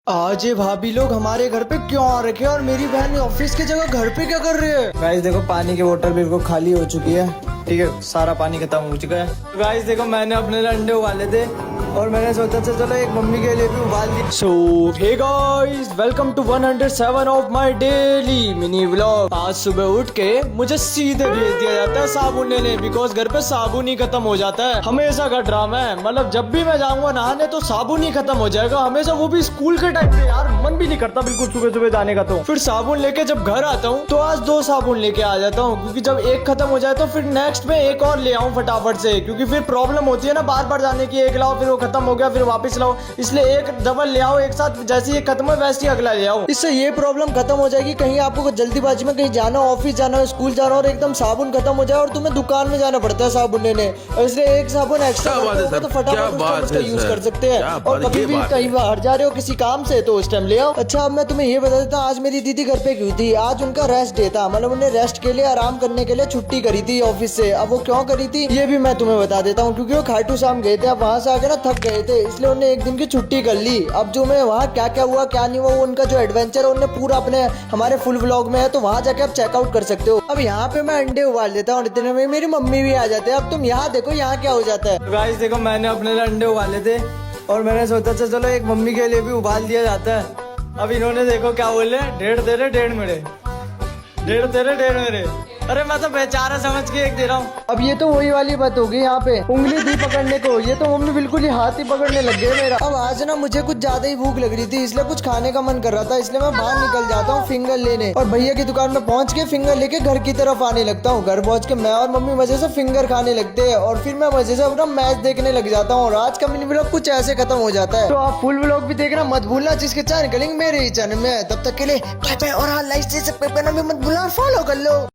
आज ये भाभी लोग हमारे घर पे क्यों आ रखे हैं और मेरी बहन ऑफिस की जगह घर पे क्या कर रही है। गाइस देखो पानी की बोतल बिल्कुल खाली हो चुकी है। ठीक है, सारा पानी खत्म हो चुका है। गाइस देखो मैंने अपने लिए अंडे उबाले थे और मैंने सोचा चलो एक मम्मी के लिए भी उबाल दी। So hey guys, welcome to 107 of my daily mini vlog. आज सुबह उठ के मुझे सीधे भेज दिया जाता है साबुन लेने, बिकॉज घर पे साबुन ही खत्म हो जाता है। हमेशा का ड्रामा है, मतलब जब भी मैं जाऊंगा नहाने तो साबुन ही खत्म हो जाएगा हमेशा, वो भी स्कूल के टाइम पे। यार मन भी नहीं करता बिल्कुल सुबह सुबह जाने का। तो फिर साबुन लेके जब घर आता हूँ तो आज 2 साबुन लेके आ जाता हूँ, क्योंकि जब एक खत्म हो जाए तो फिर नेक्स्ट में एक और ले आऊँ फटाफट से, क्योंकि फिर प्रॉब्लम होती है ना बार बार जाने की। एक लाओ फिर वो खत्म हो गया फिर वापस लाओ, इसलिए एक डबल ले आओ एक साथ, जैसे ये खत्म है वैसे ही अगला ले आओ। इससे ये प्रॉब्लम खत्म हो जाएगी। कहीं आपको जल्दीबाजी में कहीं जाना, ऑफिस जाना, स्कूल जाना और एकदम साबुन खत्म हो जाए और तुम्हें दुकान में जाना पड़ता है साबुन लेने, और इसलिए एक साबुन एक्स्ट्रा तो फटाफट उसका यूज कर सकते हैं। और कभी भी कहीं बाहर जा रहे हो किसी काम से तो उस टाइम ले आओ। अच्छा अब मैं तुम्हें ये बता देता हूँ, आज मेरी दीदी घर पे क्यों थी। आज उनका रेस्ट डे था, मतलब उन्हें रेस्ट के लिए आराम करने के लिए छुट्टी करी थी ऑफिस से। अब वो क्यों करी थी ये भी मैं तुम्हें बता देता हूँ, क्योंकि वो खाटू श्याम गए थे। अब वहाँ से आके ना थक गए थे, इसलिए उन्हें एक दिन की छुट्टी कर ली। अब जो मैं वहाँ क्या क्या हुआ क्या नहीं हुआ, उनका जो एडवेंचर है उन्हें पूरा अपने हमारे फुल व्लॉग में है, तो वहाँ जाके आप चेकआउट कर सकते हो। अब यहाँ पे मैं अंडे उबाल देता हूँ और इतने में मेरी मम्मी भी आ जाते हैं। अब तुम यहाँ देखो यहाँ क्या हो जाता है। गाइस देखो मैंने अपने लिए अंडे उबाले थे और मैंने सोचा चलो एक मम्मी के लिए भी उबाल दिया जाता है। अब इन्होंने देखो क्या बोले, 1.5 दे रहे 1.5 मेरे, 1.5 दे रहे 1.5 मेरे। अरे मैं तो बेचारा समझ के एक दे रहा हूँ। अब ये तो वही वाली बात होगी, यहाँ पे उंगली दी पकड़ने को, ये तो मम्मी बिल्कुल ही हाथ ही पकड़ने लग गए मेरा। अब आज ना मुझे कुछ ज्यादा ही भूख लग रही थी, इसलिए कुछ खाने का मन कर रहा था, इसलिए मैं बाहर निकल जाता हूँ फिंगर लेने। और भैया की दुकान में पहुँच के फिंगर लेके घर की तरफ आने लगता हूँ। घर पहुँच के मैं और मम्मी मजे से फिंगर खाने लगते हैं और फिर मैं मजे से अपना मैच देखने लग जाता हूँ। और आज का मिनी व्लॉग कुछ ऐसे खत्म हो जाता है। तो आप फुल व्लॉग भी देखना मत भूलना, जिसके चैनल लिंक मेरे ही चैनल में। तब तक के लिए बाय बाय, और हाँ लाइक से सब्सक्राइब करना भी मत भूलना और फॉलो कर लो।